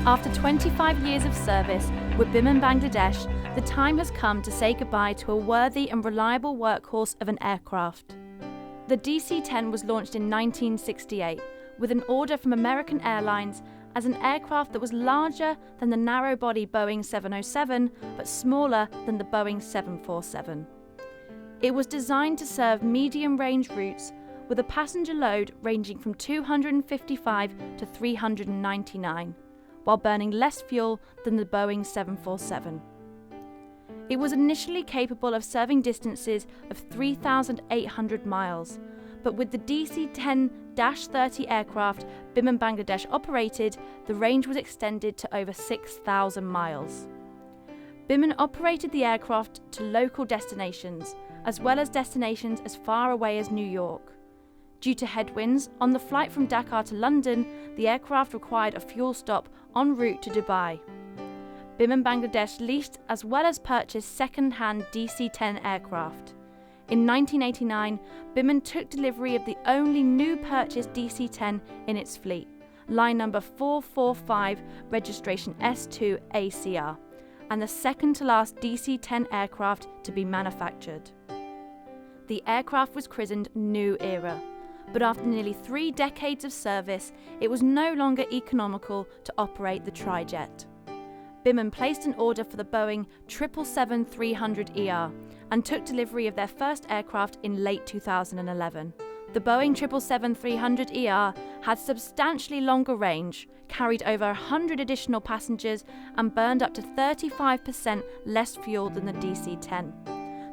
After 25 years of service with Biman Bangladesh, the time has come to say goodbye to a worthy and reliable workhorse of an aircraft. The DC-10 was launched in 1968 with an order from American Airlines as an aircraft that was larger than the narrow-body Boeing 707 but smaller than the Boeing 747. It was designed to serve medium-range routes with a passenger load ranging from 255 to 399, while burning less fuel than the Boeing 747. It was initially capable of serving distances of 3,800 miles, but with the DC-10-30 aircraft Biman Bangladesh operated, the range was extended to over 6,000 miles. Biman operated the aircraft to local destinations, as well as destinations as far away as New York. Due to headwinds, on the flight from Dhaka to London, the aircraft required a fuel stop en route to Dubai. Biman Bangladesh leased as well as purchased second-hand DC-10 aircraft. In 1989, Biman took delivery of the only new purchased DC-10 in its fleet, line number 445, registration S2 ACR, and the second-to-last DC-10 aircraft to be manufactured. The aircraft was christened New Era, but after nearly 3 decades of service, it was no longer economical to operate the trijet. Biman placed an order for the Boeing 777-300ER and took delivery of their first aircraft in late 2011. The Boeing 777-300ER had substantially longer range, carried over 100 additional passengers, and burned up to 35% less fuel than the DC-10.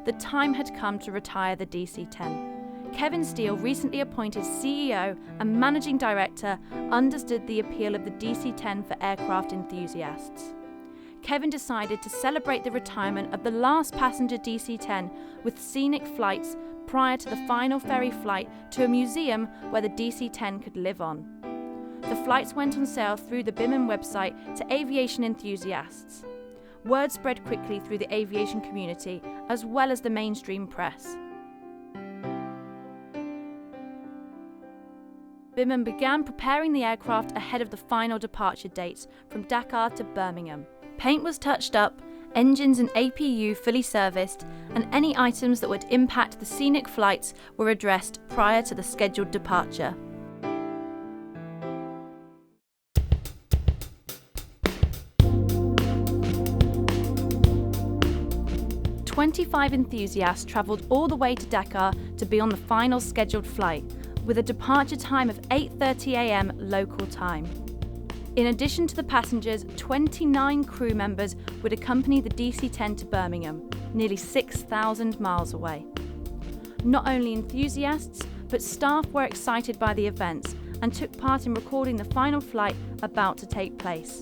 The time had come to retire the DC-10. Kevin Steele, recently appointed CEO and Managing Director, understood the appeal of the DC-10 for aircraft enthusiasts. Kevin decided to celebrate the retirement of the last passenger DC-10 with scenic flights prior to the final ferry flight to a museum where the DC-10 could live on. The flights went on sale through the Biman website to aviation enthusiasts. Word spread quickly through the aviation community as well as the mainstream press. Biman began preparing the aircraft ahead of the final departure dates from Dhaka to Birmingham. Paint was touched up, engines and APU fully serviced, and any items that would impact the scenic flights were addressed prior to the scheduled departure. "25 enthusiasts travelled all the way to Dhaka to be on the final scheduled flight, with a departure time of 8:30 a.m. local time. In addition to the passengers, 29 crew members would accompany the DC-10 to Birmingham, nearly 6,000 miles away. Not only enthusiasts, but staff were excited by the events and took part in recording the final flight about to take place.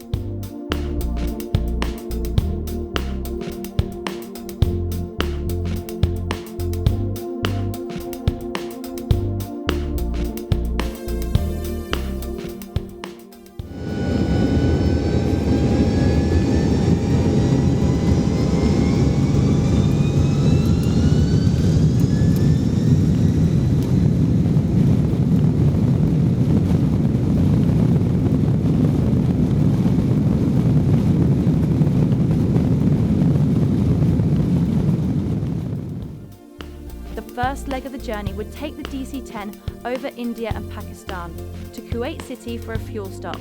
The first leg of the journey would take the DC-10 over India and Pakistan to Kuwait City for a fuel stop.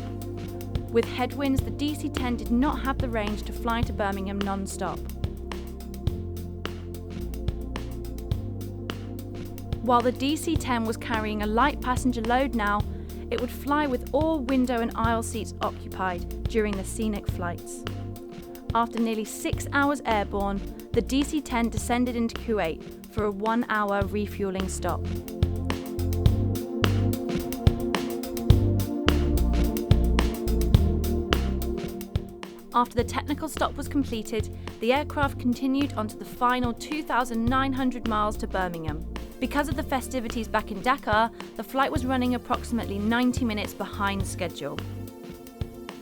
With headwinds, the DC-10 did not have the range to fly to Birmingham non-stop. While the DC-10 was carrying a light passenger load now, it would fly with all window and aisle seats occupied during the scenic flights. After nearly 6 hours airborne, the DC-10 descended into Kuwait for a 1-hour refueling stop. After the technical stop was completed, the aircraft continued onto the final 2,900 miles to Birmingham. Because of the festivities back in Dhaka, the flight was running approximately 90 minutes behind schedule.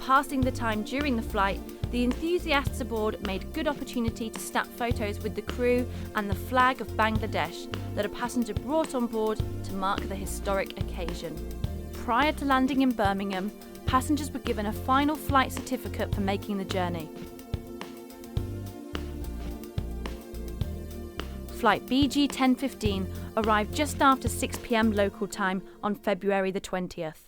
Passing the time during the flight, the enthusiasts aboard made good opportunity to snap photos with the crew and the flag of Bangladesh that a passenger brought on board to mark the historic occasion. Prior to landing in Birmingham, passengers were given a final flight certificate for making the journey. Flight BG-1015 arrived just after 6 p.m. local time on February the 20th.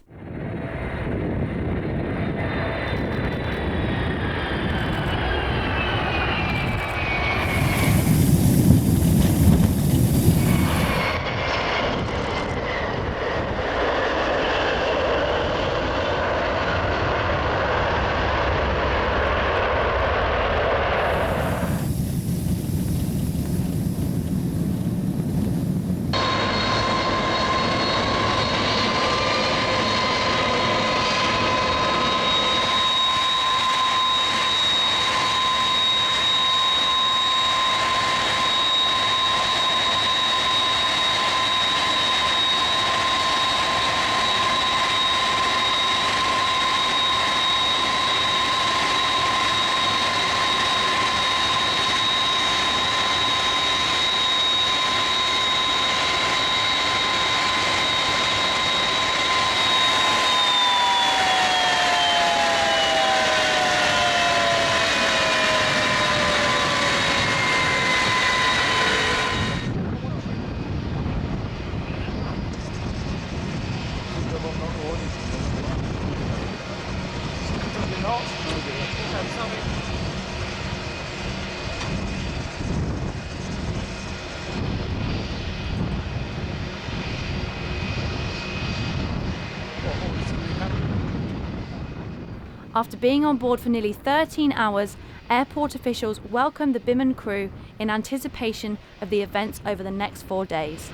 After being on board for nearly 13 hours, airport officials welcomed the Biman crew in anticipation of the events over the next 4 days.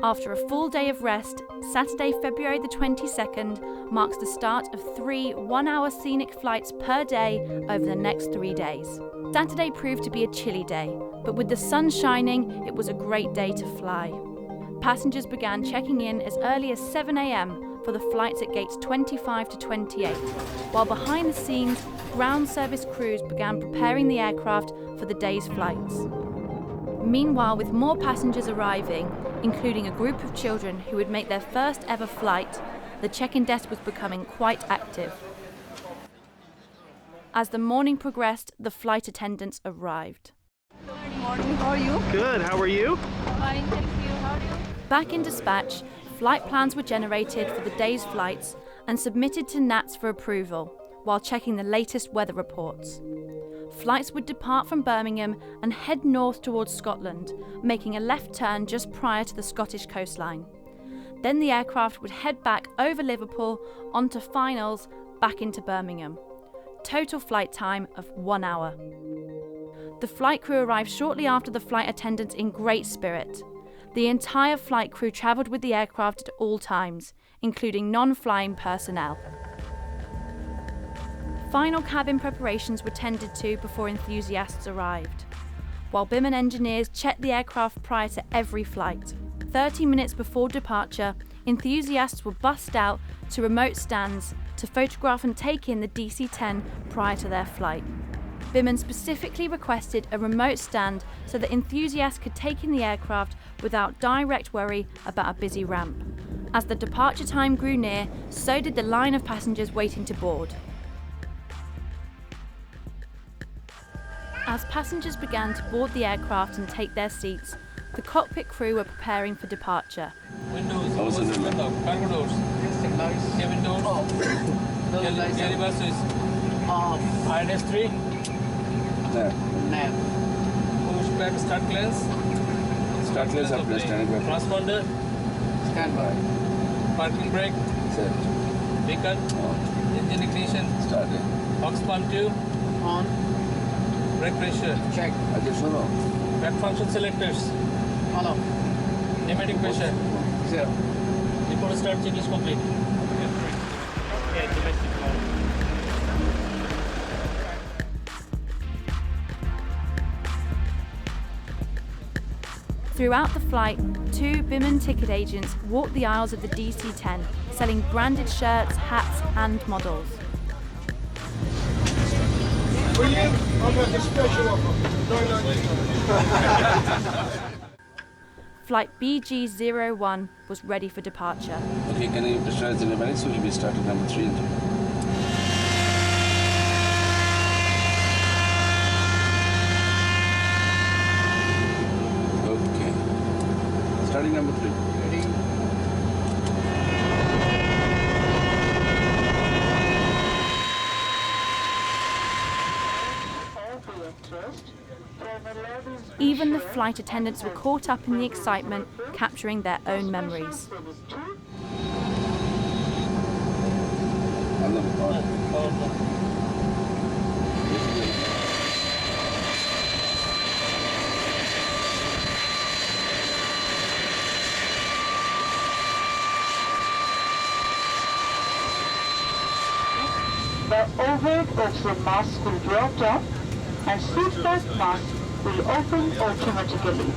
After a full day of rest, Saturday, February the 22nd marks the start of 3 one-hour scenic flights per day over the next 3 days. Saturday proved to be a chilly day, but with the sun shining, it was a great day to fly. Passengers began checking in as early as 7 a.m. for the flights at gates 25 to 28, while behind the scenes, ground service crews began preparing the aircraft for the day's flights. Meanwhile, with more passengers arriving, including a group of children who would make their first ever flight, the check-in desk was becoming quite active. As the morning progressed, the flight attendants arrived. Good morning, how are you? Good, how are you? Fine, thank you. How are you? Back in dispatch, flight plans were generated for the day's flights and submitted to NATS for approval, while checking the latest weather reports. Flights would depart from Birmingham and head north towards Scotland, making a left turn just prior to the Scottish coastline. Then the aircraft would head back over Liverpool onto finals back into Birmingham. Total flight time of 1 hour. The flight crew arrived shortly after the flight attendants in great spirit. The entire flight crew travelled with the aircraft at all times, including non-flying personnel. Final cabin preparations were tended to before enthusiasts arrived, while Biman engineers checked the aircraft prior to every flight. 30 minutes before departure, enthusiasts were bussed out to remote stands to photograph and take in the DC-10 prior to their flight. Biman specifically requested a remote stand so that enthusiasts could take in the aircraft without direct worry about a busy ramp. As the departure time grew near, so did the line of passengers waiting to board. As passengers began to board the aircraft and take their seats, the cockpit crew were preparing for departure. Windows, cargo doors, cabin doors, galley buses, INS 3, push back start clearance, up left, transponder, Standby. parking brake, Set. beacon, engine ignition, Started. box pump 2, On, brake pressure, check. Additional. back function selectors, Hello. pneumatic pressure. Zero. Before start check is complete. Throughout the flight, 2 Biman ticket agents walked the aisles of the DC-10, selling branded shirts, hats and models. For you, I've got the special offer. Flight BG01 was ready for departure. Okay, can you pressurize the pneumatic so we'll be starting number 3 and 2. Okay. Starting number 3. Ready? Even the flight attendants were caught up in the excitement, capturing their own memories. The overhead oxygen mask will drop down and seatbelt mask will open automatically.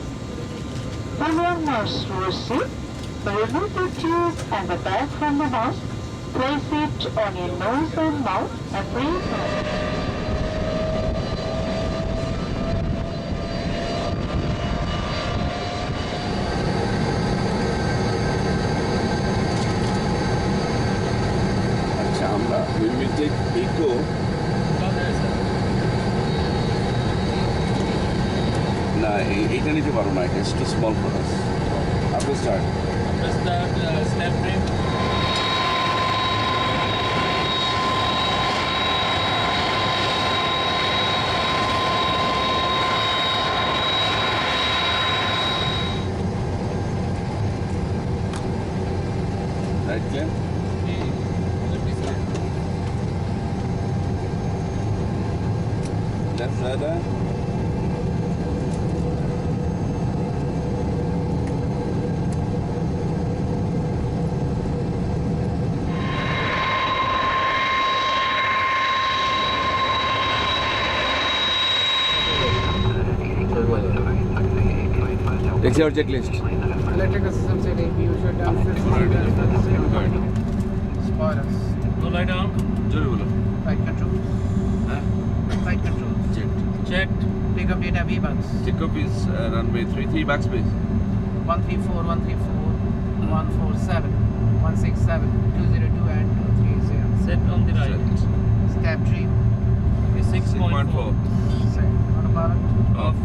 Follow nurse receipt, remove the tube and the bag from the mask, place it on your nose and mouth and breathe. When we take eco, এটা নিতে পারো না, it's too small for us. After start. Press the step brake. Right clear? Left rudder. It's your checklist. Electrical system setting, you should have spoilers, Go lie down. Jolly bolo. flight controls, flight controls, Checked. Checked. pick up data Biman, Takeoff is runway 33 backspace. 134, 134, 147, 167, 202 and 230. Set on the right. Step 3, Okay, 6.4. set, autopilot, Off.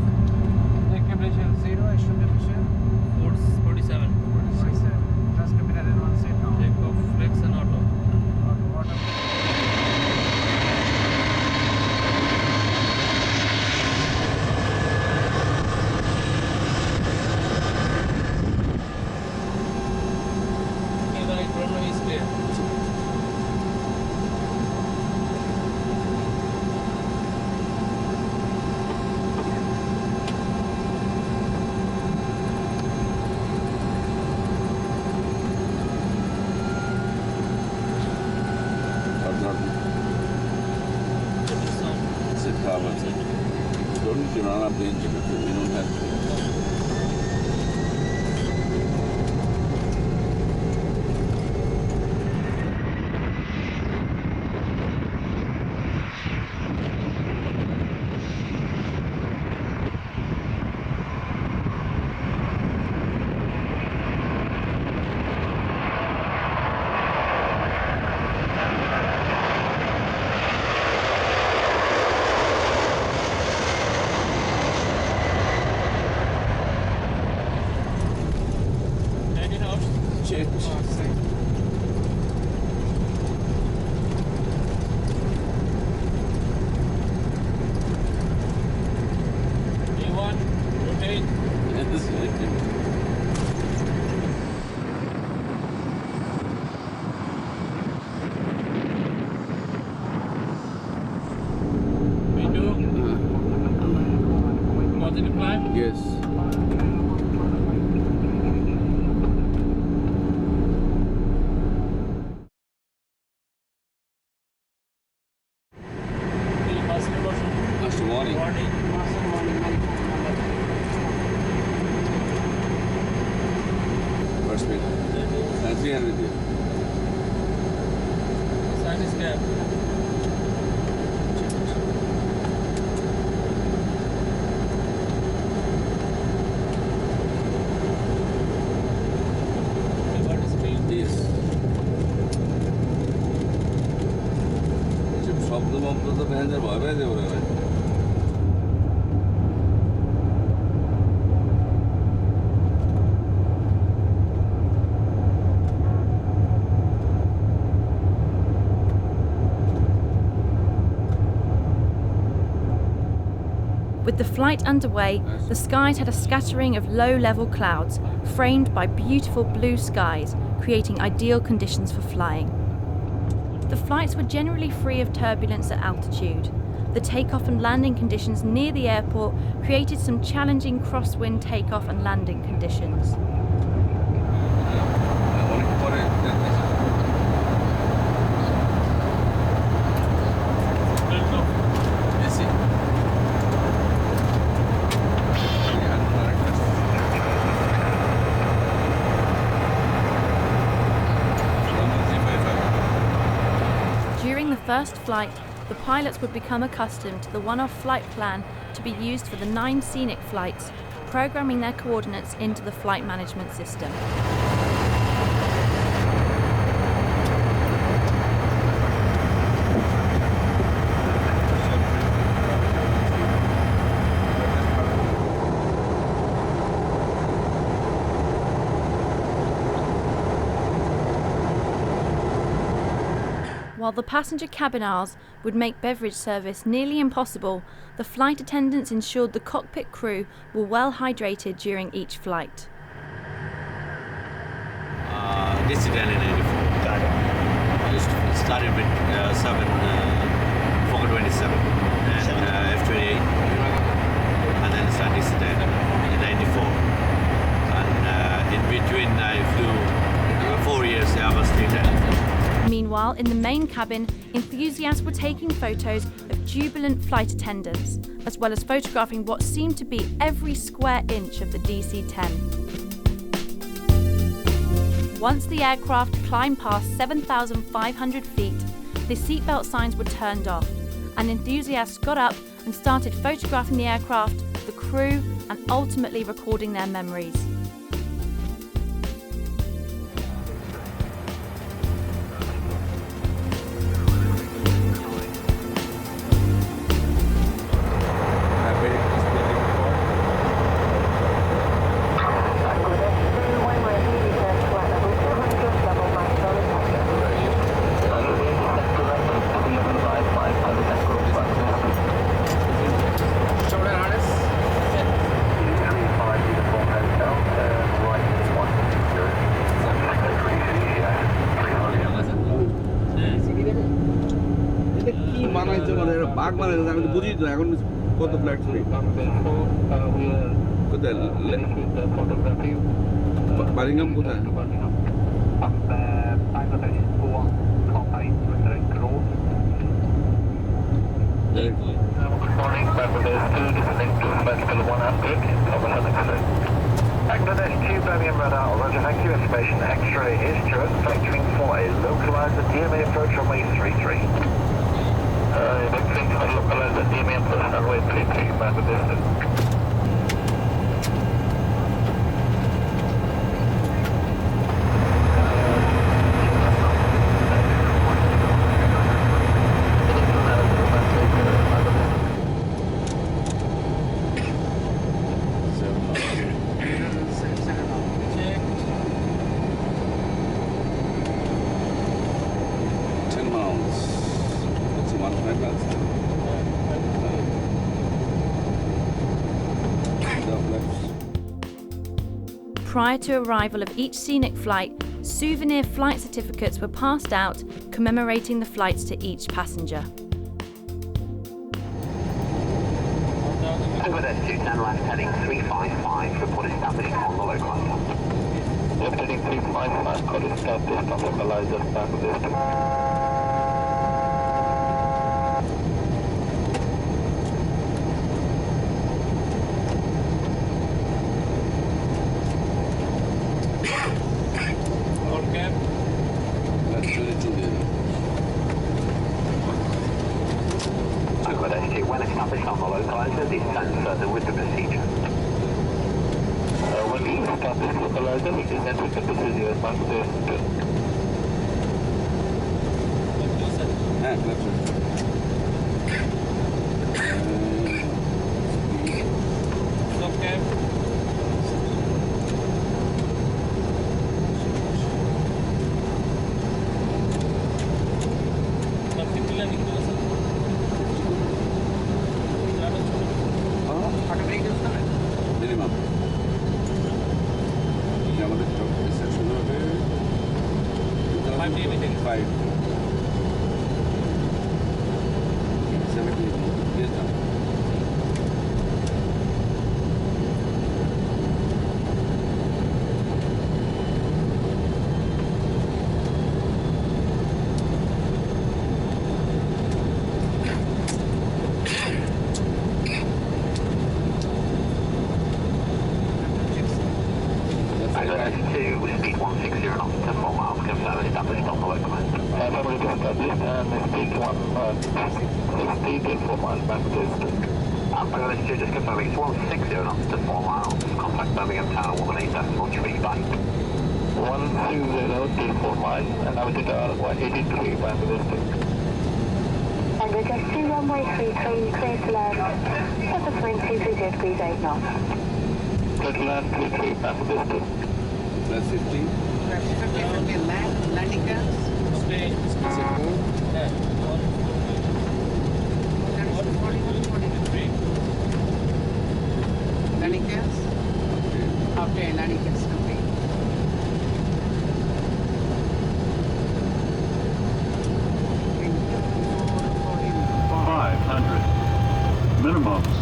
electric pressure 0, instrument pressure 47. 47, trust computer in one set now. Take off, flex and auto. Auto. Okay, right, runway is clear. Or not. Sit power. Don't need to run up the engine. Okay? We don't have to. Engine out. Check. A1, rotate. This is Window. Positive climb. Yes. The positive motion. That's the warning. Warning. First speed. 300 here. Sign is gap. Manager boy, where they were? With the flight underway, the skies had a scattering of low-level clouds, framed by beautiful blue skies, creating ideal conditions for flying. The flights were generally free of turbulence at altitude. The takeoff and landing conditions near the airport created some challenging crosswind takeoff and landing conditions. During the first flight, the pilots would become accustomed to the one-off flight plan to be used for the 9 Scenic flights, programming their coordinates into the flight management system. While the passenger cabin aisles would make beverage service nearly impossible, the flight attendants ensured the cockpit crew were well hydrated during each flight. DC-10 in 84. It started with 427 and F-28, and then started DC-10 in 94. And in between I flew 4 years Airbus A310. Meanwhile, in the main cabin, enthusiasts were taking photos of jubilant flight attendants, as well as photographing what seemed to be every square inch of the DC-10. Once the aircraft climbed past 7,500 feet, the seatbelt signs were turned off, and enthusiasts got up and started photographing the aircraft, the crew, and ultimately recording their memories. বাঘ মানে আমি তো বুঝি তো এখন কত flat speed কোথায় Birmingham কোথায় Morning, Bangladesh 2, descending to vertical 100, Bangladesh 2, Birmingham radar, roger, thank you, information X-ray is Stuart, factoring for a localizer DMA approach runway 33. Factoring for localizer DMA approach runway 33, Bangladesh 2. Prior to arrival of each Scenic flight, souvenir flight certificates were passed out commemorating the flights to each passenger. Bangladesh 210 left heading 355, report established on the localizer. Left heading 355, code established on localizer, Bangladesh 2. When established on the localizer, descend further with the procedure. When we establish localizer, we descend with the procedure. Bangladesh 2. 5. 17. Yes, now. Bangladesh 2, speed 160 knots to 4 miles, confirm established on the local line. Family established and speed 160 to 4 miles, Bangladesh 2. Bangladesh 2, just confirming it's 160 knots to 4 miles, contact Birmingham Tower 18.3 byte. 160 to 4 miles, and altitude 183, Bangladesh 2. Bangladesh 2, runway 33, clear to land. Purpose wind 230 degrees 8 knots. Clear to land 33, Bangladesh 2. Plus 15. Landing gears. Landing gears. Okay, landing gears complete. Minimums.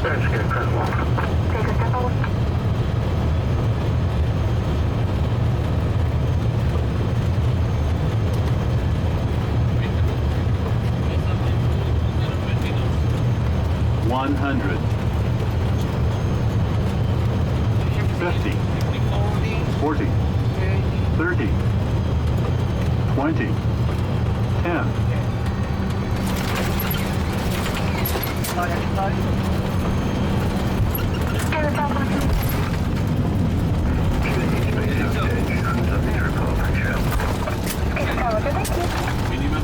Take a step over. $100. 50. 40. 30. 20. 10. Minimum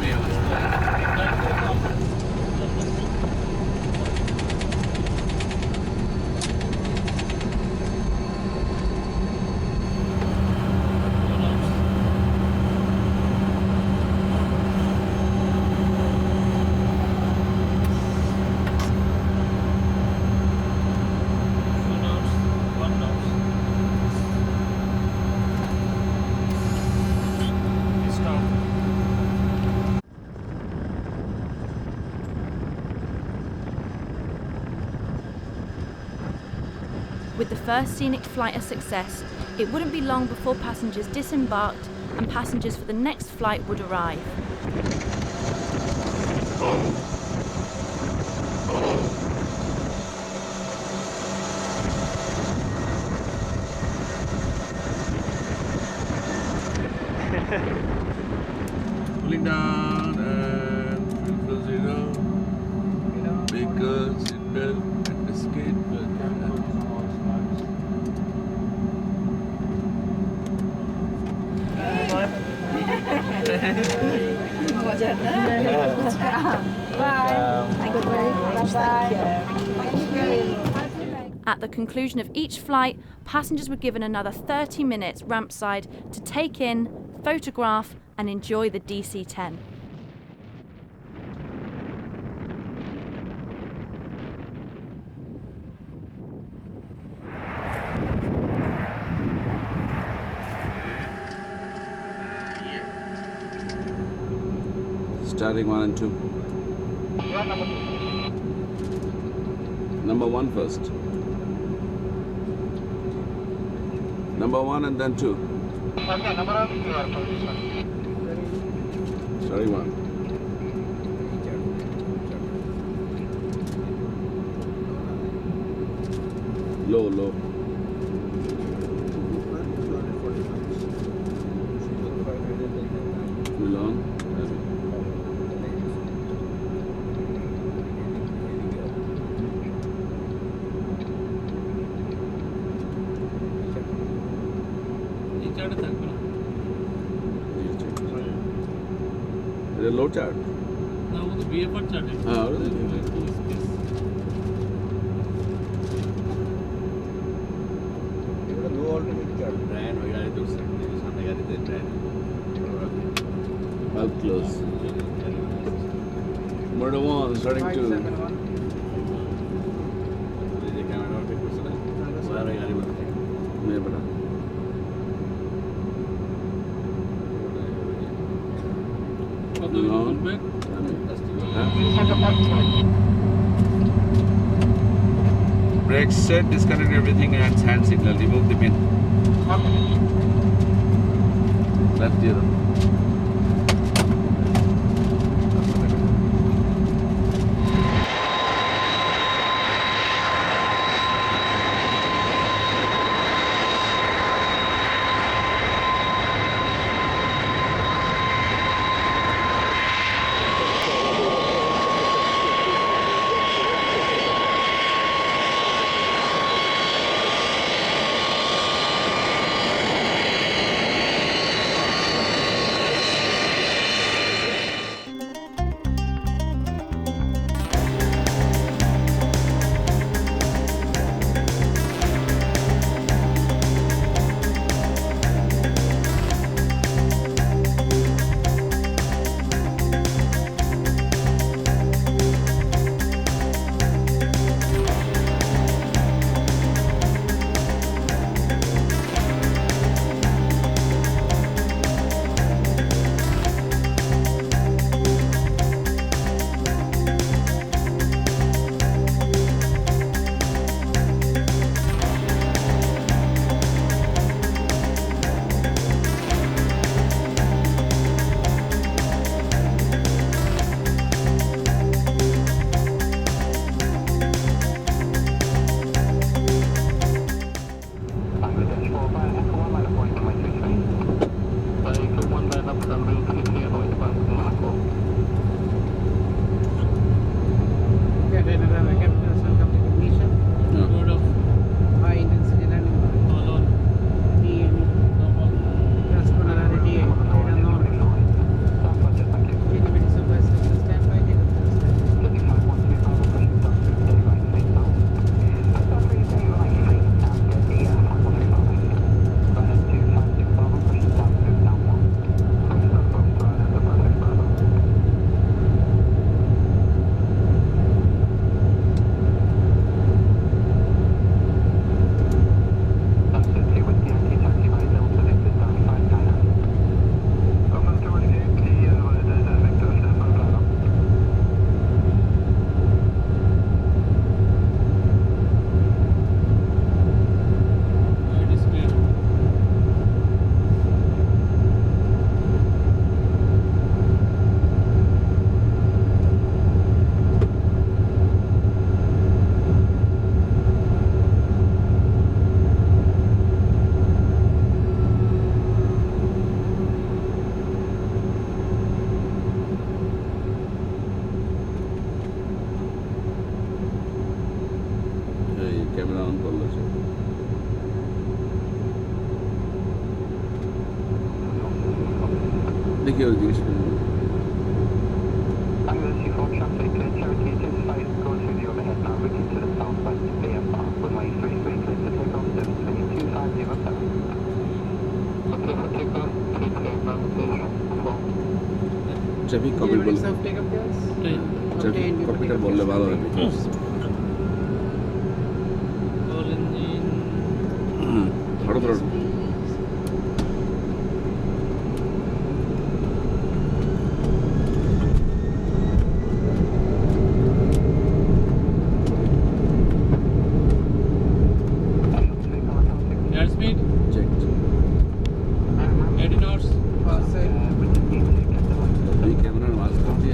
With the first Scenic flight a success, it wouldn't be long before passengers disembarked and passengers for the next flight would arrive. Pulling down and fuel zero. Vehicle, seatbelt, and escape. At the conclusion of each flight, passengers were given another 30 minutes ramp side to take in, photograph, and enjoy the DC-10. Starting 1 and 2. Number 1 first. Number 1 and then 2. Sorry, 1. Low, low. Too long. It's a low chart. Valve close. Murder 1, starting 2. 571. नहीं पता Brake set, disconnect everything and hand signal. Remove the pin. Left ear. Camera on করলো সে দেখি ওই জিনিস traffic copy বল traffic কপিটা বললে ভালো হবে ধরো ধরো Airspeed checked 18 knots এই ক্যামেরার মাঝ করতে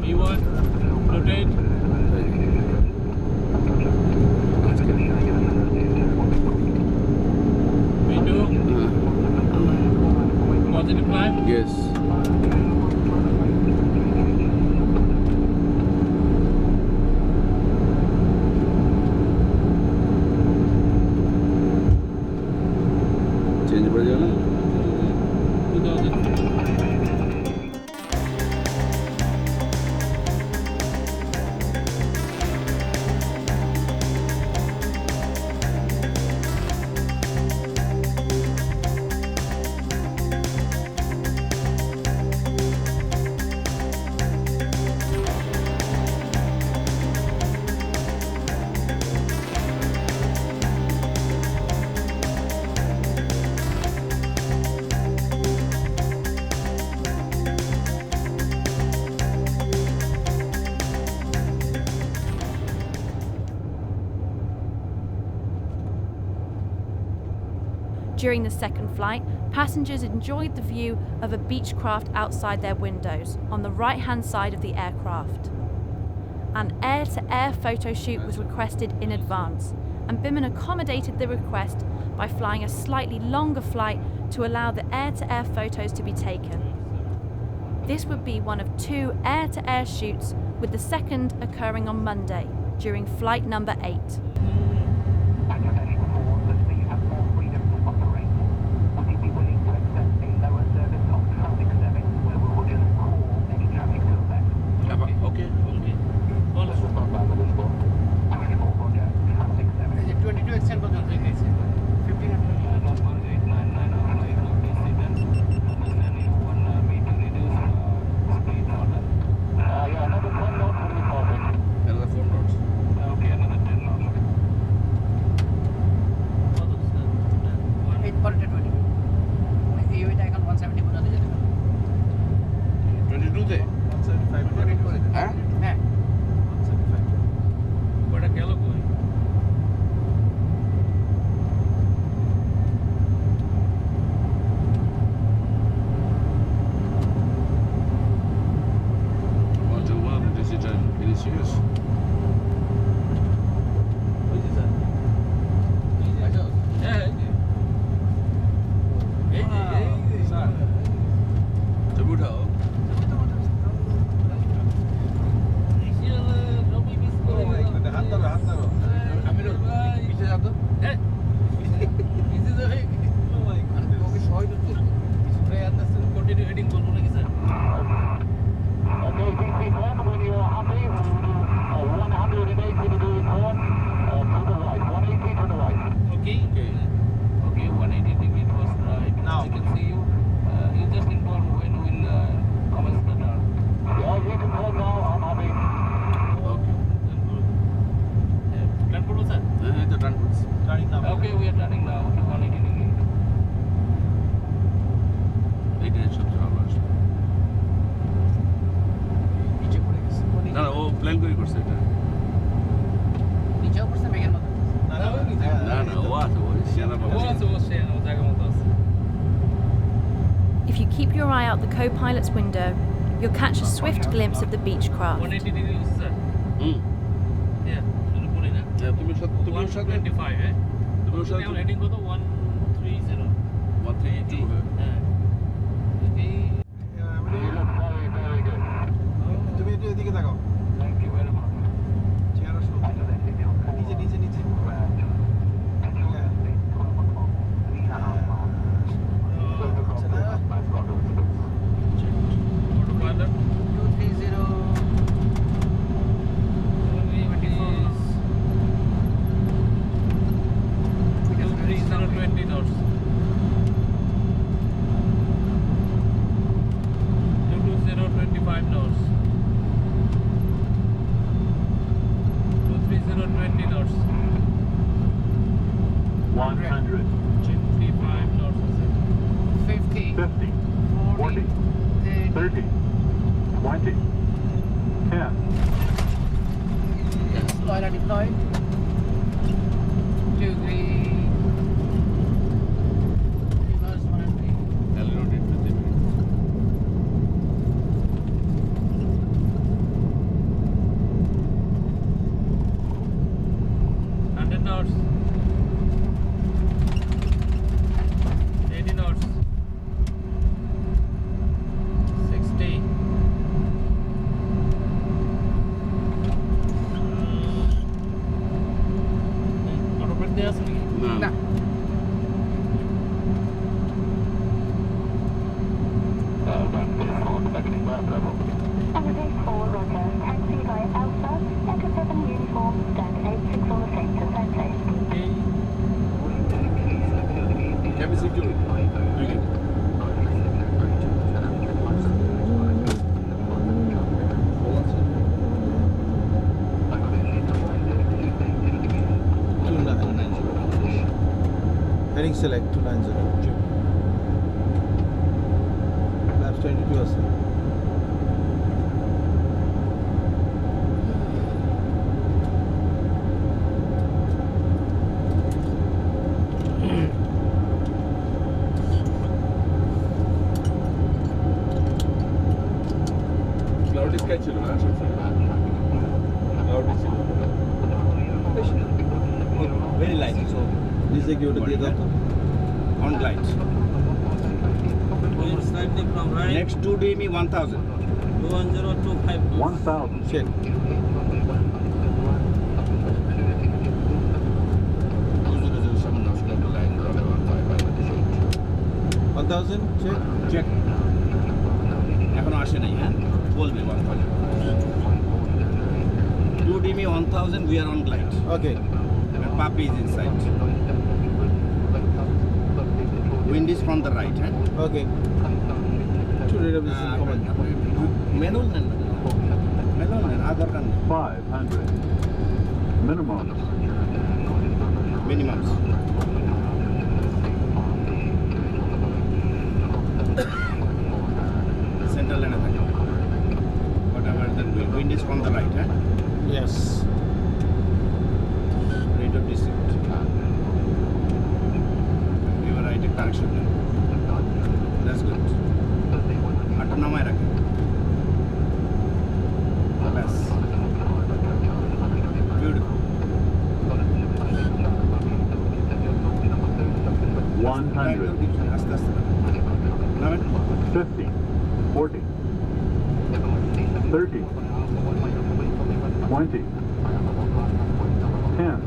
B1 rotate B2 positive climb yes change করে যাবে 2000 1 During the second flight, passengers enjoyed the view of a Beechcraft outside their windows on the right-hand side of the aircraft. An air-to-air photo shoot was requested in advance, and Biman accommodated the request by flying a slightly longer flight to allow the air-to-air photos to be taken. This would be one of 2 air-to-air shoots, with the second occurring on Monday during flight number 8. If you keep your eye out the co-pilot's window, you'll catch a swift glimpse of the Beechcraft. 180 degrees, sir. Yeah, 125, eh? Now heading to the 130. 132. তুমি একটু এদিকে তাকাও chair আসো নিচে নিচে নিচে Autopilot. 230. It is 20 knots. 22025 knots. 23020 knots. 100, 35 knots. 50. 50, 40, 30, 20, 10. Spoiler deployed. 2 green. Reverse 100. Aileron 50 minutes. 100 knots. 80 knots. 60. Autopilot there আসলে কি? No. Elevate 4 Roger, taxi via Alpha, Echo 7 uniform, stand 86 on the sector, that's it. Cabin security. Okay. Heading select 290. Flaps 22 আছে Very light. So DJ की order दिया था तो on glide. Slightly from right. Next 2 DME 1000. 21025. 1,000. check 1000 check Check. এখনো আসে নাই হ্যাঁ বলবে 1000. 2 DME 1000 we are on glide. okay And puppy is inside. Wind is from the right, huh? okay to read command Manual and other than 500. Minimum. minimums. Central and other. Whatever the wind is from the right, huh? yes Rate of descent. You are right, correction. That's good. Ato namay rakhe. Bas. Beautiful. 100. Aste aste. Namen? 50. 40. 30. 20. 10.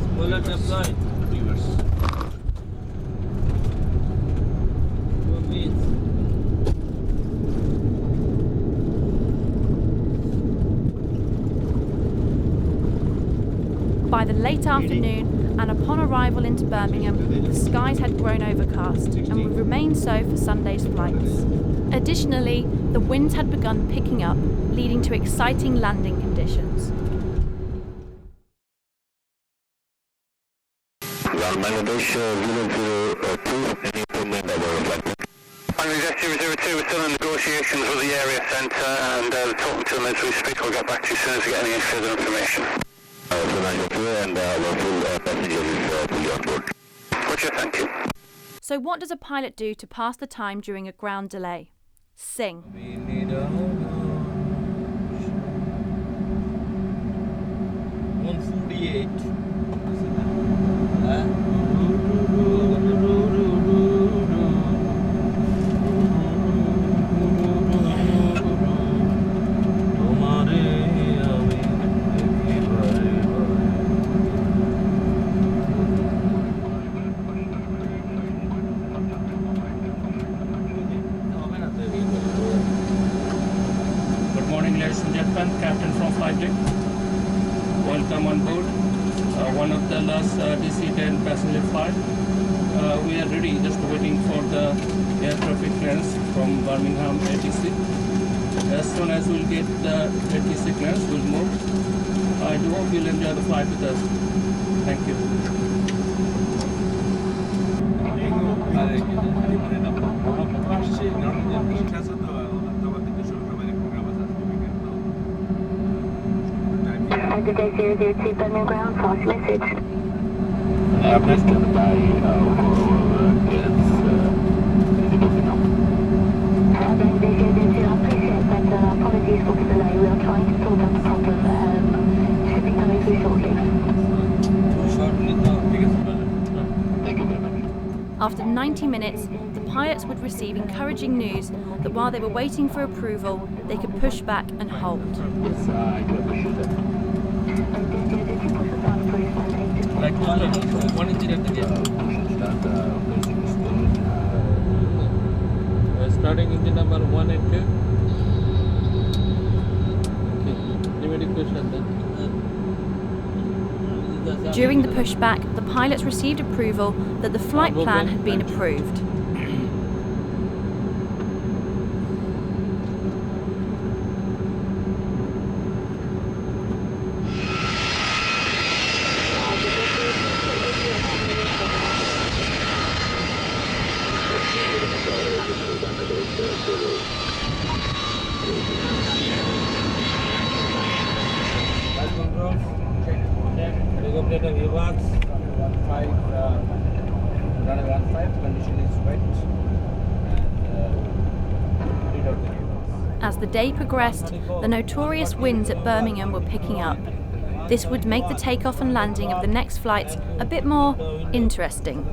Spoiler deployed. Reverse. 2 beats. By the late afternoon, and upon arrival into Birmingham, the skies had grown overcast and would remain so for Sunday's flights. Additionally, the winds had begun picking up, leading to exciting landing conditions. Bangladesh 002, any improvement of our flight? Bangladesh 002, we're still in negotiations with the area centre and talking to them as we speak. I'll get back to you as soon as we get any further information. And our full passenger is fully on board. Roger, thank you. So what does a pilot do to pass the time during a ground delay? Sing. We need a 148. Good morning, ladies and gentlemen. Captain from Flight Deck. Welcome on board. One of the last DC-10 passenger flight. We are ready, just waiting for the air traffic clearance from Birmingham ATC. As soon as we'll get the ATC clearance, we'll move. I do hope you'll enjoy the flight with us. Thank you. Good day 002 Birmingham ground, fast message. Apologies for the delay, we are trying to sort out the problem. Should be coming through shortly. After 90 minutes, the pilots would receive encouraging news that while they were waiting for approval, they could push back and hold. Like one engine at the gate. Starting engine number 1 and 2. Okay. Limited question then. During the pushback, the pilots received approval that the flight plan had been approved. Helicopter Vivax. Runway 15, condition is wet and read out the Vivax. As the day progressed, the notorious winds at Birmingham were picking up. This would make the takeoff and landing of the next flights a bit more interesting.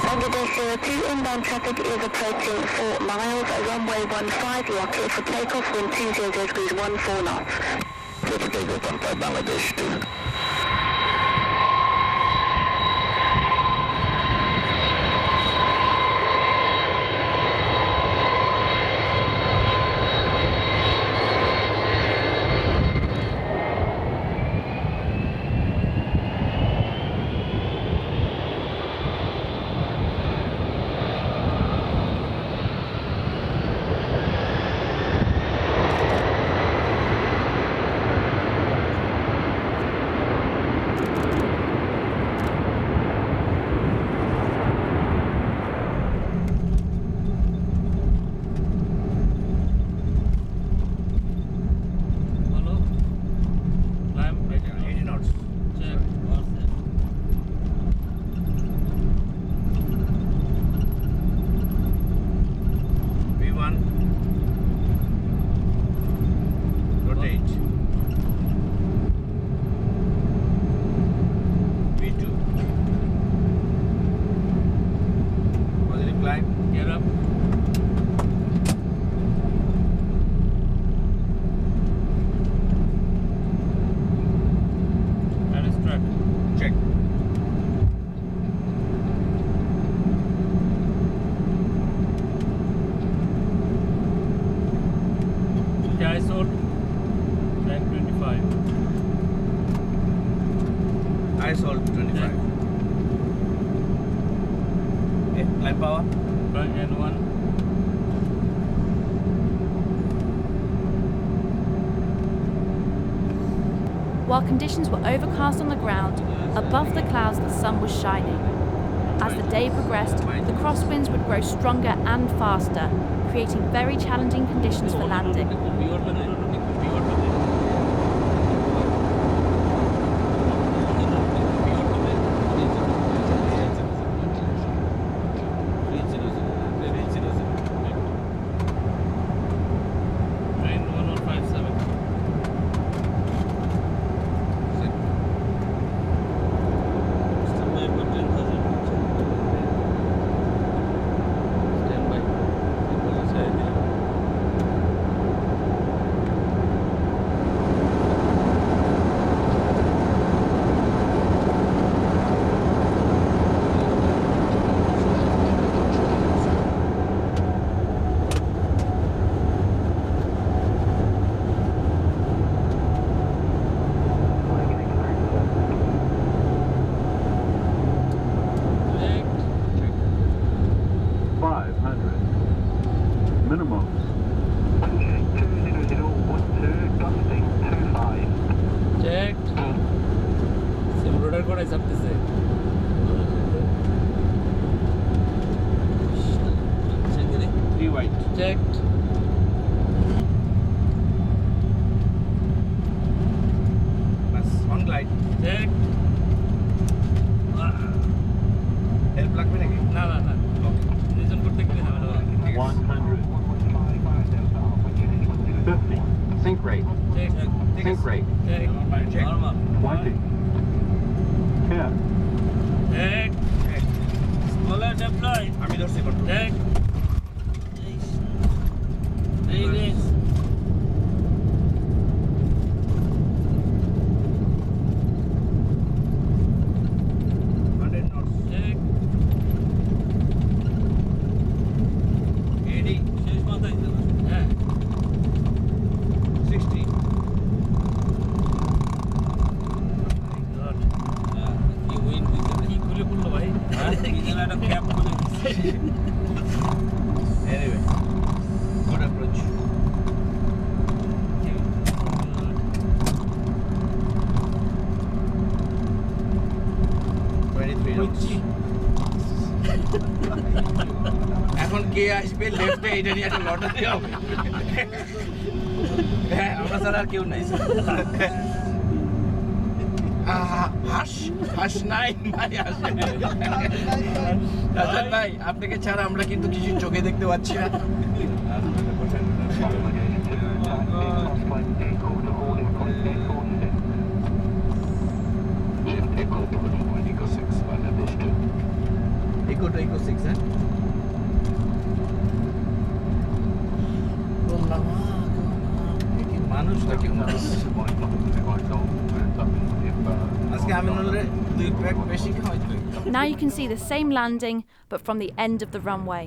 Bangladesh 02 inbound traffic is approaching 4 miles, runway 15, lock it for takeoff, wind 200 degrees 14 knots. Clear for takeoff 15 Bangladesh 2. ISO 25. Okay, climb power. Right, and 1. While conditions were overcast on the ground, above the clouds the sun was shining. As the day progressed, the crosswinds would grow stronger and faster, creating very challenging conditions for landing. Anyway, good approach. 23 knots. এখন কে আসবে লেফটে এটা নিয়ে একটা lottery হবে। হ্যাঁ আমরা ছাড়া আর কেউ নাই। হাঁস নাই ভাই আসে রাজান ভাই আপনাকে ছাড়া আমরা কিন্তু কিছু চোখে দেখতে পাচ্ছি না Eco to Eco 6, eh? মানুষ নাকি আজকে আমি নলে 2 প্যাক বেশি খাওয়াইতে Now you can see the same landing, but from the end of the runway.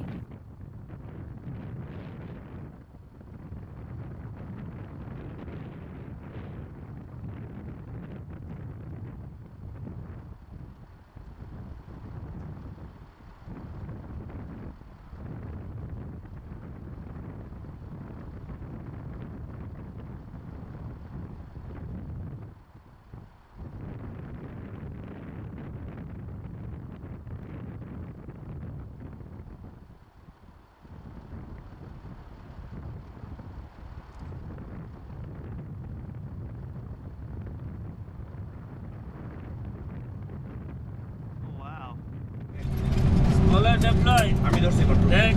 Spoiler deploy. আমি ধরছি করতে Deck.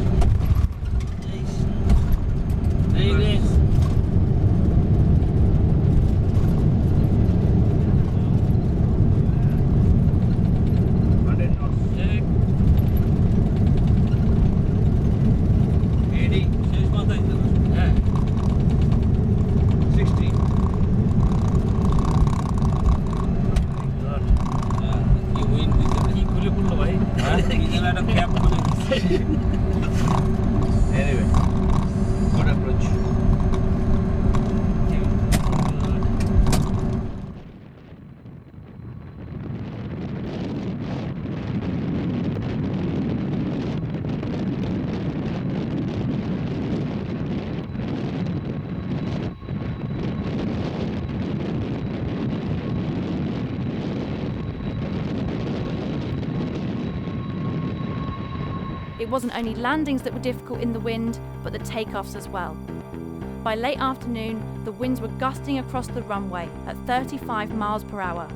There it is. Deck. এডি শেষ মাথায় তো। হ্যাঁ। 60 কি উইন্ড দিতে কি খুলে পড়লো ভাই? হ্যাঁ, কি যেন একটা ক্যাপ খুলে দিচ্ছে। anyway good approach It wasn't only landings that were difficult in the wind, but the takeoffs as well. By late afternoon, the winds were gusting across the runway at 35 miles per hour.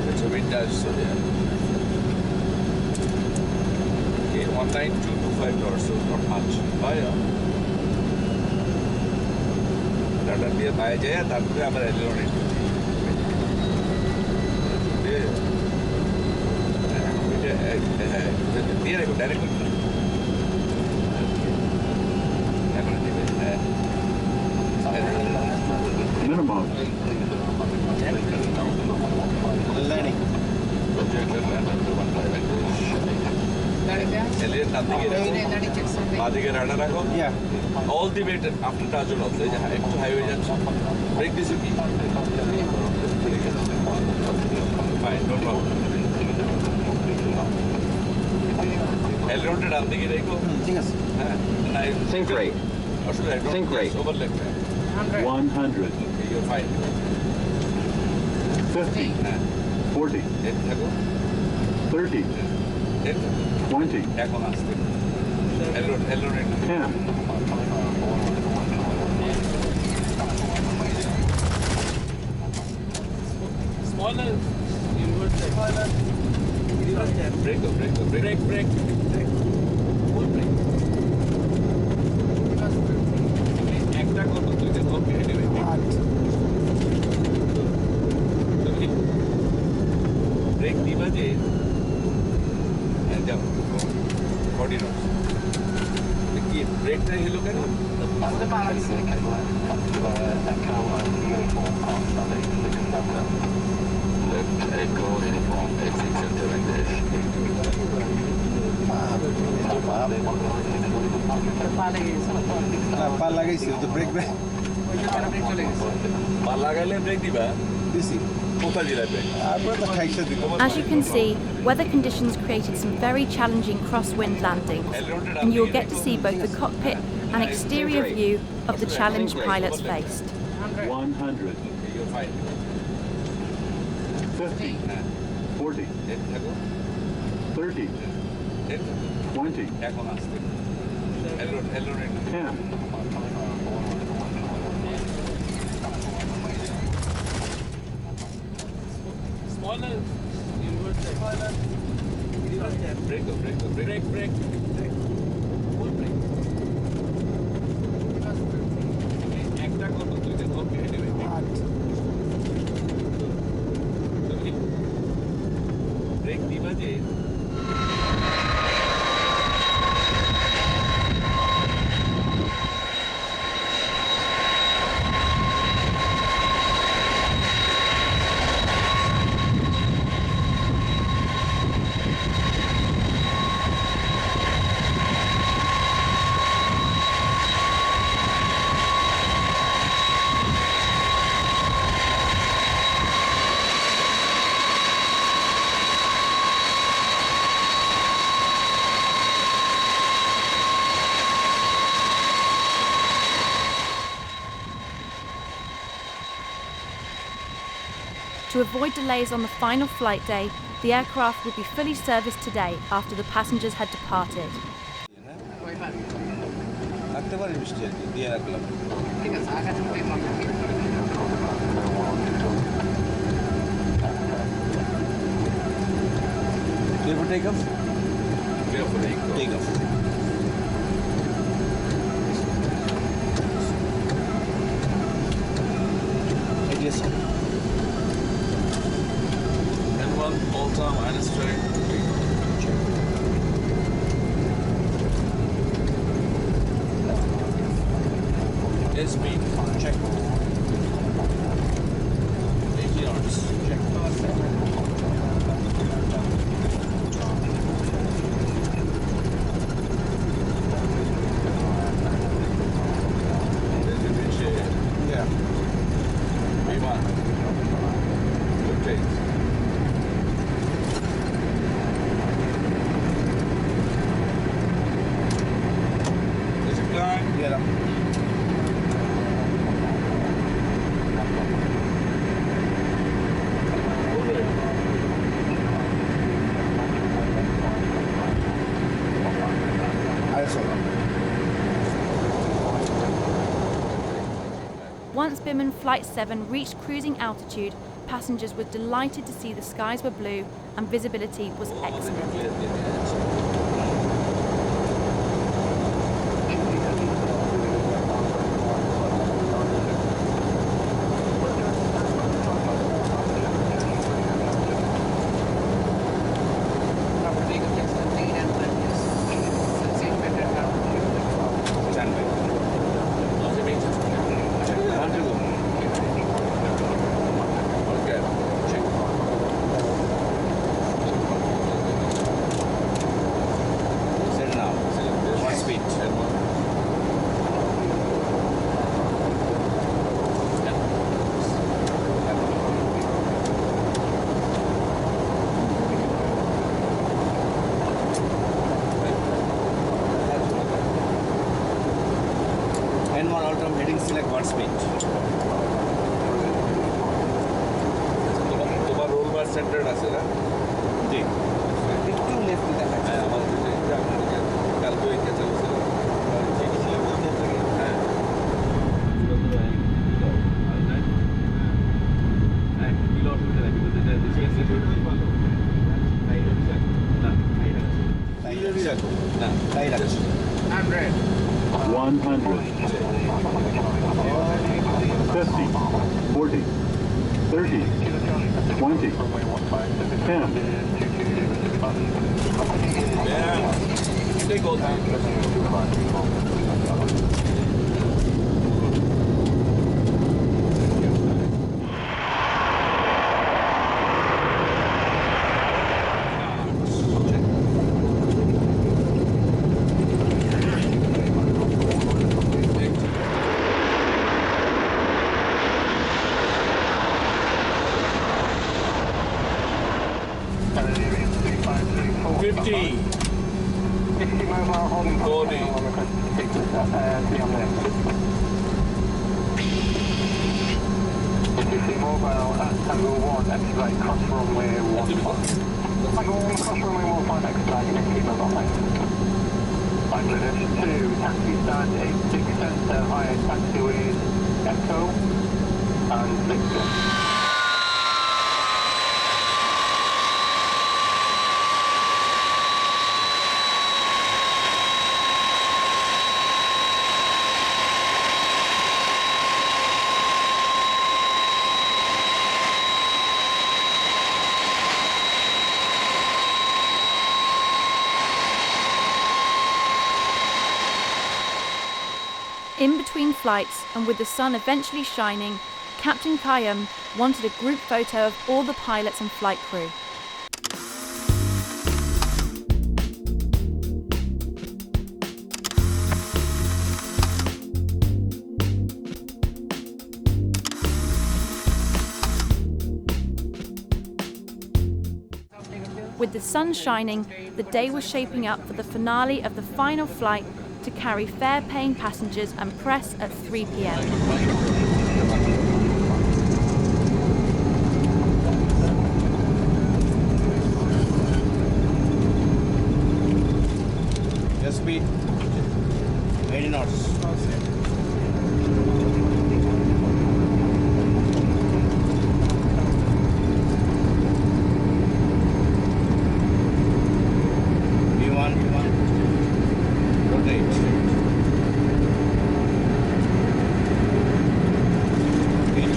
It's a vintage, so yeah. Okay, $19225, so not much. Buy Radar দিয়ে পাওয়া যায় তারপরে আবার এলিওন দিয়ে রাখো direct এখন দিবে Minimum. Landing. এলিয়ে ডান দিকে রাখো বাঁ দিকে রাডার রাখো Yeah. all the way after touch on also যে একটু হাইওয়ে যাচ্ছে ব্রেক দিছো কি ফাইন নো প্রবলেম এলিয়েন্টে ডান দিকে রাখো ঠিক আছে। হ্যাঁ না Sync rate. আসলে Sync rate. Overlap 100. you're fine 50. হ্যাঁ 40. এক থাকো 30. এক 20. এখন আসতে এলিয়েন্ট 10. Smaller, you would say. Break Break. একটা কত তুই দেখো নেবে ব্রেক দিবা যে যাও 40 নট কি ব্রেকটা হলো কেন পা লাগাইছি তো ব্রেক চলে গেছে পা লাগাইলে ব্রেক দিবা দিছি কোথায় দিলা ব্রেক তারপরে তো খাইছে দিব As you can see, weather conditions created some very challenging crosswind landings, and you'll get to see both the cockpit and exterior view of the challenge pilots faced. 100. you're fine 50. হ্যাঁ 40. এক থাকো 30. এক 20. এখন আসতে এলিয়েন্ট 10. Smaller, you would say. Break একটা কত তুই দেখো নেবে ব্রেক দিবা যে To avoid delays on the final flight day, the aircraft would be fully serviced today after the passengers had departed. রাখতে পারি মিষ্টি আর কি দিয়ে রাখলাম ঠিক আছে আকাশ থেকে বন্ধ clear for takeoff takeoff yes sir N1 all time and straight SB check 80 yards check yeah Biman okay is it climb yeah Once Biman Flight 7 reached cruising altitude, passengers were delighted to see the skies were blue and visibility was excellent. N1 ultram heading select what speed? তোমার role বার centre আছে না? জি। একটু left দেখা হ্যাঁ, আমাদের যেটা আপনাদেরকে কালকে ওই কেচা হয়েছিল। হ্যাঁ। কিলো অসুবিধা নাই, কিন্তু যেটা না, তাই রাখছি। 100, 50, 40, 30, 20, 10. Take all time. In between flights, and with the sun eventually shining, Captain Kayum wanted a group photo of all the pilots and flight crew. With the sun shining, the day was shaping up for the finale of the final flight to carry fare-paying passengers and press at 3 p.m. Your speed 80 knots. B1, rotate. B2.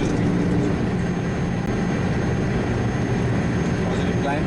Positive climb.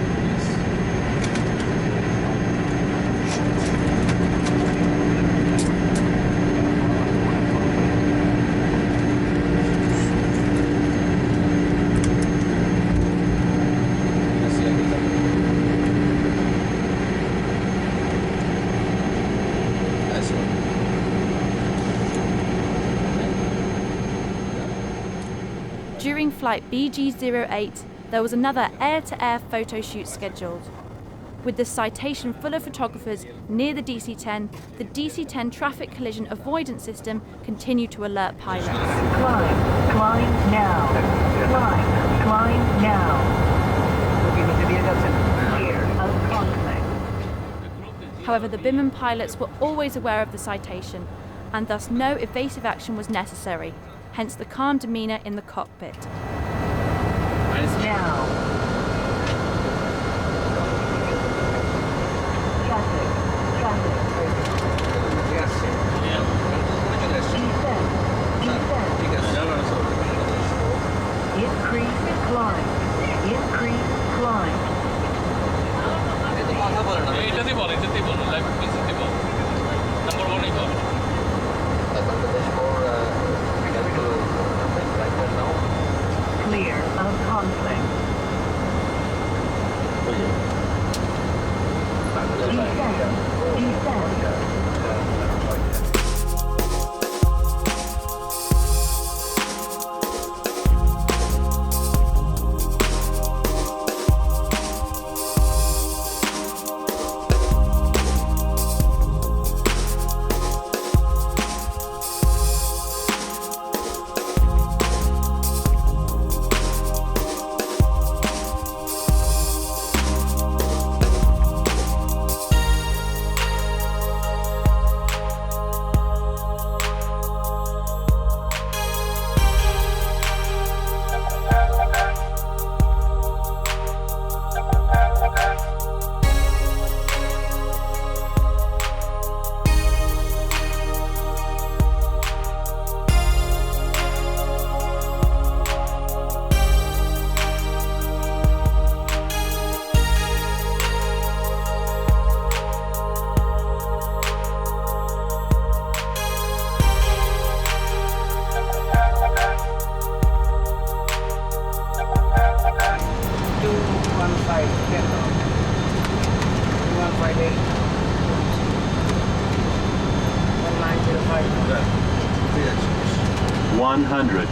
During flight BG08, there was another air-to-air photo shoot scheduled. With the Citation full of photographers near the DC-10, the DC-10 traffic collision avoidance system continued to alert pilots. Climb now. Climb now. Clear of conflict. However, the Biman pilots were always aware of the citation, and thus no evasive action was necessary, hence the calm demeanour in the cockpit. Now. Traffic. Yes. Increase climb. এটাতেই বল live পিসিতে বল number 1 এই বল Clear of conflict. 100.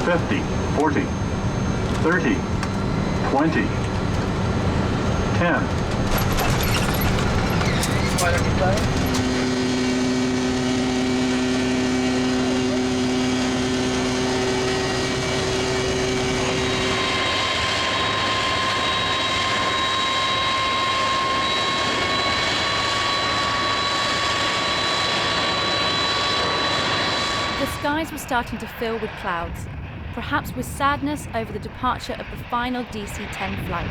50, 40, 30, 20, 10. The skies were starting to fill with clouds, perhaps with sadness over the departure of the final DC-10 flight.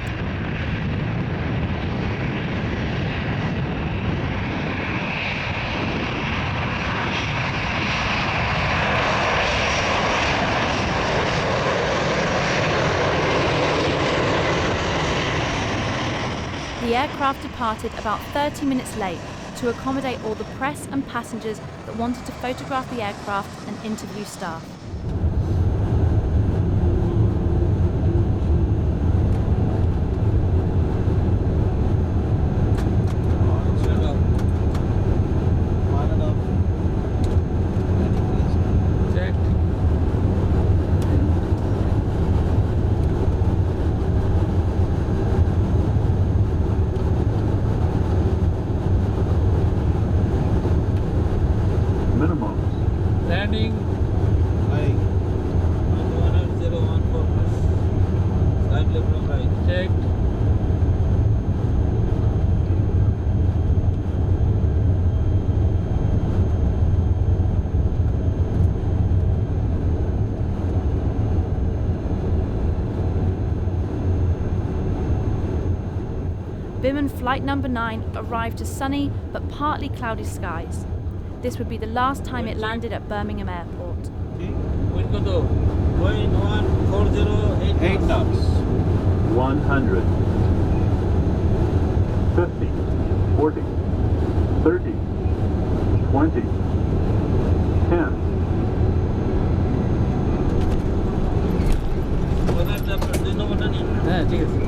The aircraft departed about 30 minutes late to accommodate all the press and passengers that wanted to photograph the aircraft and interview staff. Landing. Flying. 11014. Start left from right. Checked. Biman flight number 9 arrived to sunny but partly cloudy skies. This would be the last time it landed at Birmingham Airport. Wind control. Going 1408 knots. 100. 50, 40, 30, 20, 10. হ্যাঁ ঠিক আছে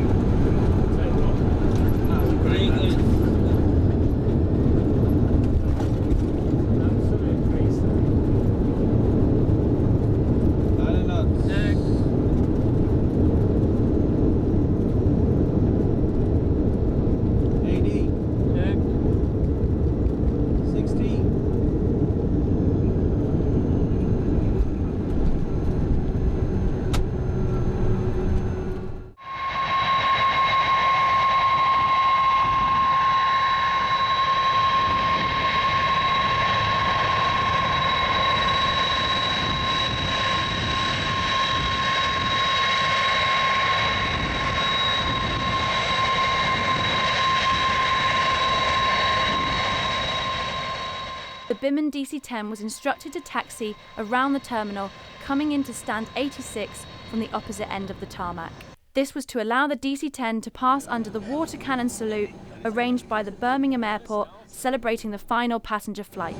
The Biman DC-10 was instructed to taxi around the terminal, coming into stand 86 from the opposite end of the tarmac. This was to allow the DC-10 to pass under the water cannon salute arranged by the Birmingham Airport, celebrating the final passenger flight.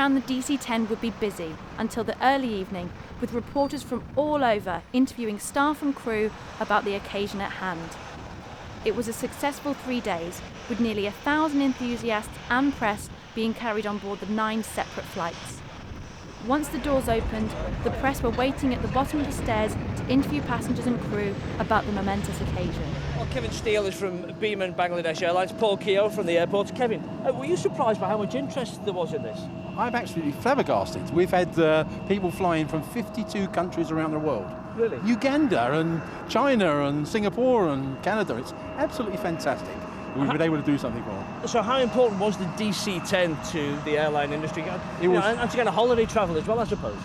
around the DC-10 would be busy until the early evening, with reporters from all over interviewing staff and crew about the occasion at hand. It was a successful 3 days, with nearly 1,000 enthusiasts and press being carried on board the 9 separate flights. Once the doors opened, the press were waiting at the bottom of the stairs to interview passengers and crew about the momentous occasion. Well, Kevin Steele is from Biman, Bangladesh Airlines. Paul Keogh from the airport. Kevin, were you surprised by how much interest there was in this? I'm absolutely flabbergasted. We've had people flying from 52 countries around the world. Really? Uganda and China and Singapore and Canada. It's absolutely fantastic. We've been able to do something for them. So how important was the DC-10 to the airline industry? It was, and to get a holiday travel as well, I suppose.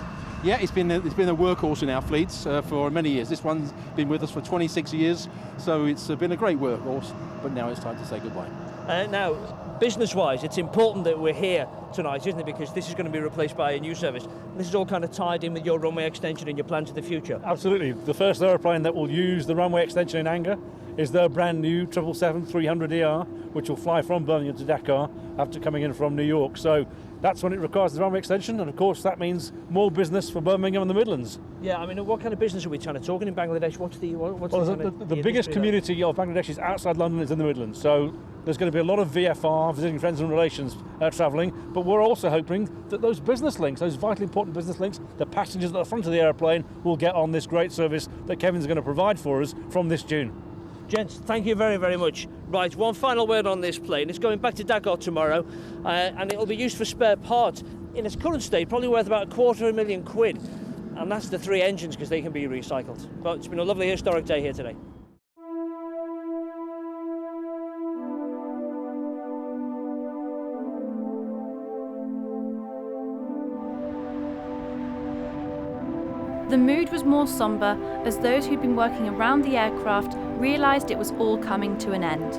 Yeah, it's been a workhorse in our fleets for many years. This one's been with us for 26 years, so it's been a great workhorse, but now it's time to say goodbye. Now, business-wise, it's important that we're here tonight, isn't it? Because this is going to be replaced by a new service. This is all kind of tied in with your runway extension and your plans for the future. Absolutely. The first aeroplane that will use the runway extension in Anger is their brand new 777-300ER, which will fly from Birmingham to Dakar after coming in from New York. So that's when it requires the runway extension, and of course that means more business for Birmingham and the Midlands. Yeah, I mean, what kind of business are we kind of talking in Bangladesh? What's the biggest community of Bangladesh is outside London, is in the Midlands. So there's going to be a lot of VFR, visiting friends and relations, travelling, but we're also hoping that those business links, those vitally important business links, the passengers at the front of the airplane will get on this great service that Kevin's going to provide for us from this June. Gents, thank you very, very much. Right, one final word on this plane. It's going back to Dakar tomorrow, and it'll be used for spare parts. In its current state, probably worth about £250,000, and that's the 3 engines because they can be recycled. But it's been a lovely historic day here today. The mood was more sombre as those who'd been working around the aircraft realised it was all coming to an end.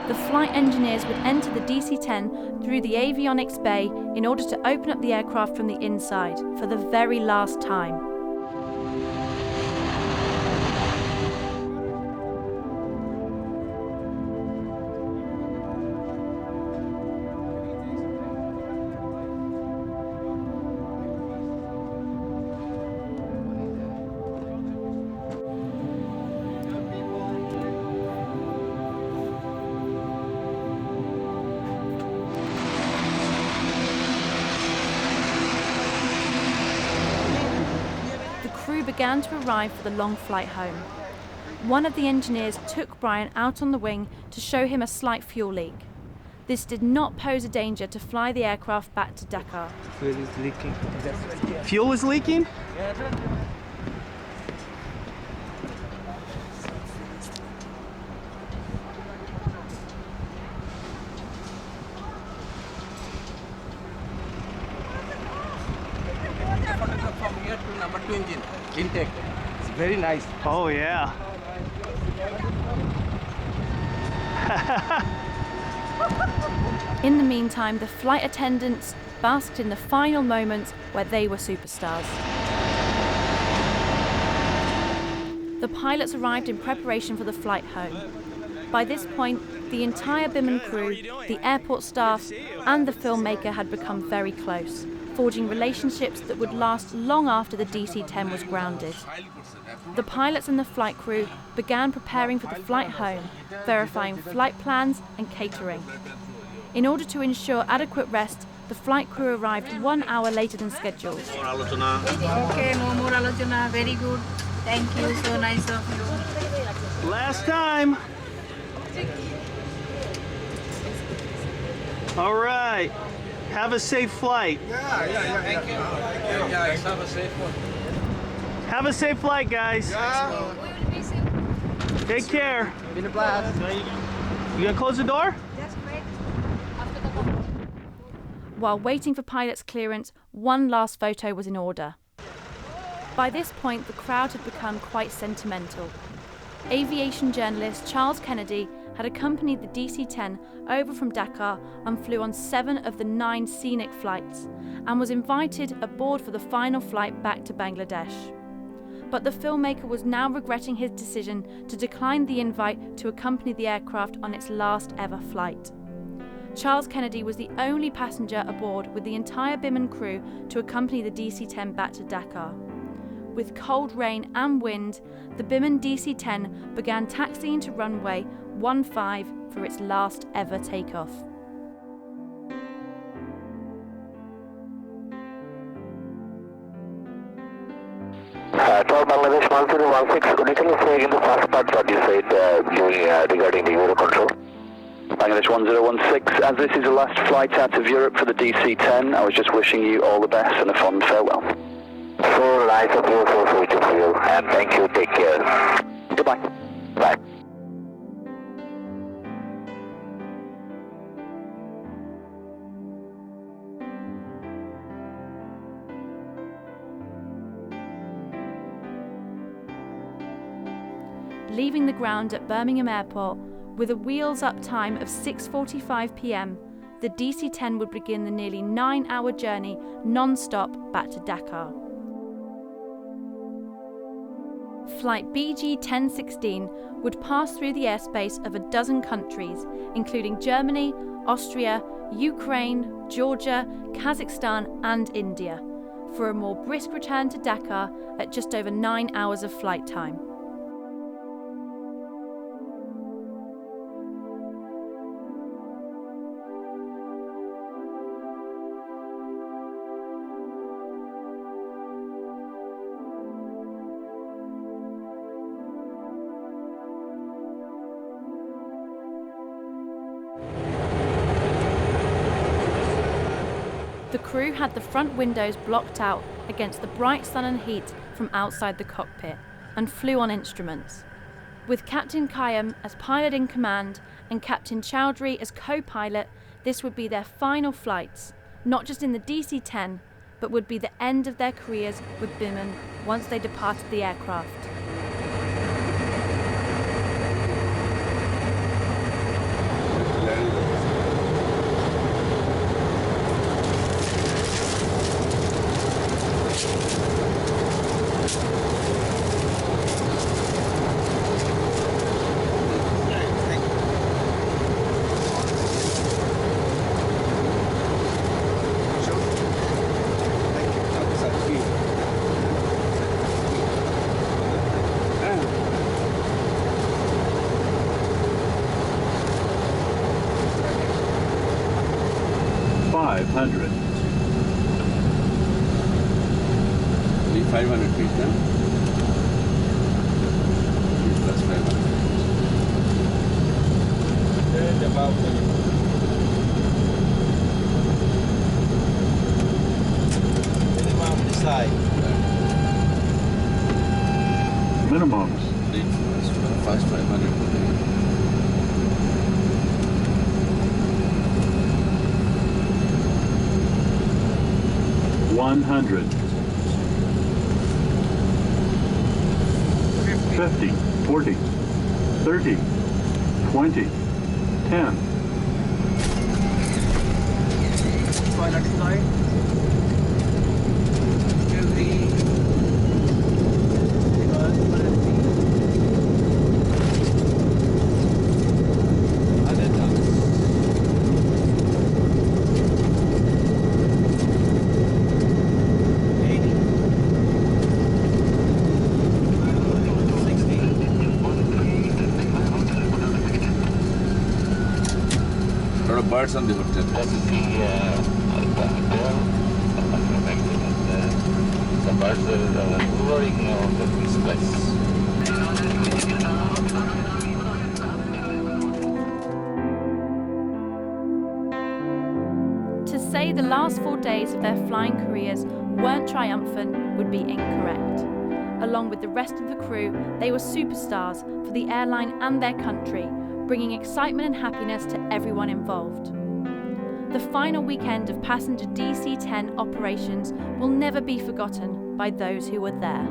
The flight engineers would enter the DC-10 through the avionics bay in order to open up the aircraft from the inside for the very last time. Began to arrive for the long flight home. One of the engineers took Brian out on the wing to show him a slight fuel leak. This did not pose a danger to fly the aircraft back to Dakar. Fuel is leaking. Fuel is leaking? From here to number 2 engine. Intake. It's very nice. Oh yeah. In the meantime, the flight attendants basked in the final moments where they were superstars. The pilots arrived in preparation for the flight home. By this point, the entire Biman crew, the airport staff, and the filmmaker had become very close, forging relationships that would last long after the DC-10 was grounded. The pilots and the flight crew began preparing for the flight home, verifying flight plans and catering. In order to ensure adequate rest, the flight crew arrived 1 hour later than scheduled. Okay, no more alochana. Very good. Thank you. So nice of you. Last time. All right. Have a safe flight. Yeah. Thank you. Guys, have a safe one. Have a safe flight, guys. Yeah. Take care. Been a blast. You gonna close the door? While waiting for pilot's clearance, one last photo was in order. By this point, the crowd had become quite sentimental. Aviation journalist Charles Kennedy had accompanied the DC-10 over from Dakar and flew on 7 of the 9 Scenic flights and was invited aboard for the final flight back to Bangladesh. but the filmmaker was now regretting his decision to decline the invite to accompany the aircraft on its last ever flight. Charles Kennedy was the only passenger aboard with the entire Biman crew to accompany the DC-10 back to Dakar. With cold rain and wind, the Biman DC-10 began taxiing to runway 15 for its last ever takeoff. Bangladesh 1016, could you tell us in the first part what you said regarding the Eurocontrol? Bangladesh 1016, as this is the last flight out of Europe for the DC-10, I was just wishing you all the best and a fond farewell. So nice of you, so sweet of you, and thank you, take care. Goodbye. Bye. Leaving the ground at Birmingham Airport with a wheels-up time of 6:45 p.m, the DC-10 would begin the nearly 9-hour journey non-stop back to Dakar. Flight BG-1016 would pass through the airspace of a dozen countries, including Germany, Austria, Ukraine, Georgia, Kazakhstan and India, for a more brisk return to Dakar at just over 9 hours of flight time. The crew had the front windows blocked out against the bright sun and heat from outside the cockpit and flew on instruments. With Captain Khayyam as pilot in command and Captain Chowdhury as co-pilot, this would be their final flights, not just in the DC-10, but would be the end of their careers with Biman once they departed the aircraft. Only 500 feet, huh? Plus 500. And about minimum side. Minimums. Fast 500. 100. 50, 40, 30, 20, 10. Pilot flight till the birds on the hotel. That's the birds are hovering over this place. To say the last 4 days of their flying careers weren't triumphant would be incorrect. Along with the rest of the crew, they were superstars for the airline and their country, bringing excitement and happiness to everyone involved. The final weekend of passenger DC-10 operations will never be forgotten by those who were there.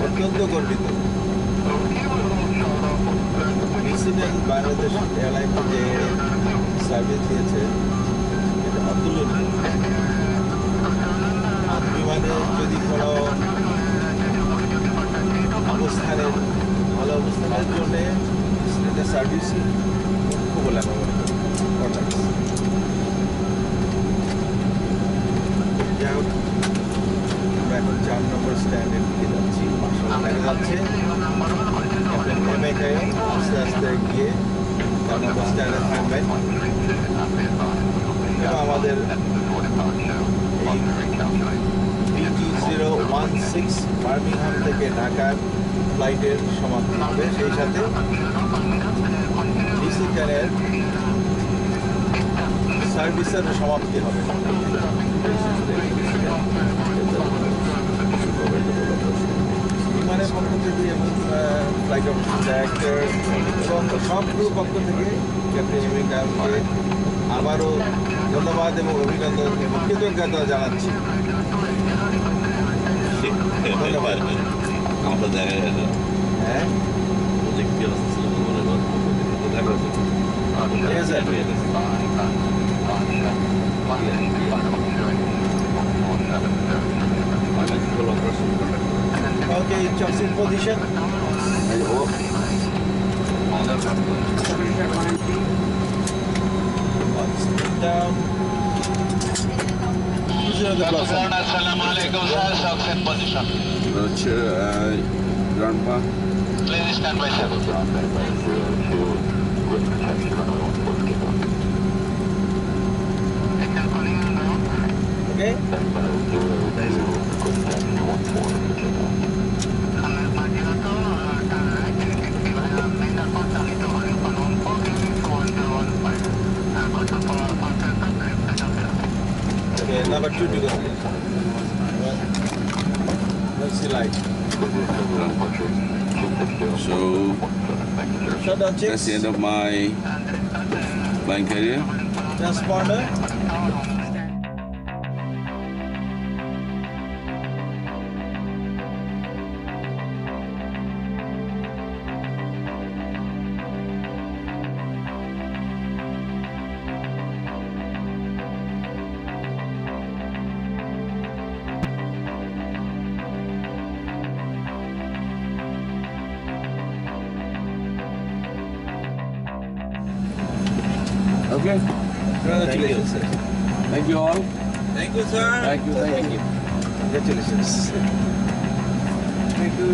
অত্যন্ত গর্বিত। DC-10 Bangladesh airlines যে service দিয়েছে এটা অতুলনীয়। আর বিমানে যদি কোনো অবস্থানের ভালো অবস্থানের জন্য সার্ভিসই মুখ্য বলে আমার মনে করি। যাই হোক, আমরা এখন 4 নম্বর স্ট্যান্ডের দিকে যাচ্ছি। মার্শাল দেখা যাচ্ছে আস্তে আস্তে গিয়ে 4 নম্বর স্ট্যান্ডে থাকবেন এবং আমাদের এই DC-10 বার্মিংহাম থেকে ঢাকার ফ্লাইটের সমাপ্তি হবে। সেই সাথে DC-10 সার্ভিসের সমাপ্তি হবে। বিমানের পক্ষ থেকে এবং ফ্লাইট অফিসার ডাইরেক্টর এবং সব ক্রুর পক্ষ থেকে ক্যাপ্টেন ইমিগ্রামকে আবারও ধন্যবাদ এবং অভিনন্দন এবং কৃতজ্ঞতা জানাচ্ছি। ধন্যবাদ। আমাদের জায়গায় হ্যাঁ Okay, just in position. Down. Assalamu alaikum, sir. Socks in position. Roger, grandpa. Please stand by, sir. Okay. Okay, number 2 to go. Let's see light. So that's the end of my flying career. Transponder. Okay. Congratulations, sir. Thank you all. Thank you, sir. Thank you. Congratulations. Thank you.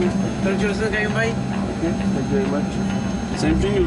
Congratulations, Kayum bhai. Okay. Thank you very much. Same to you.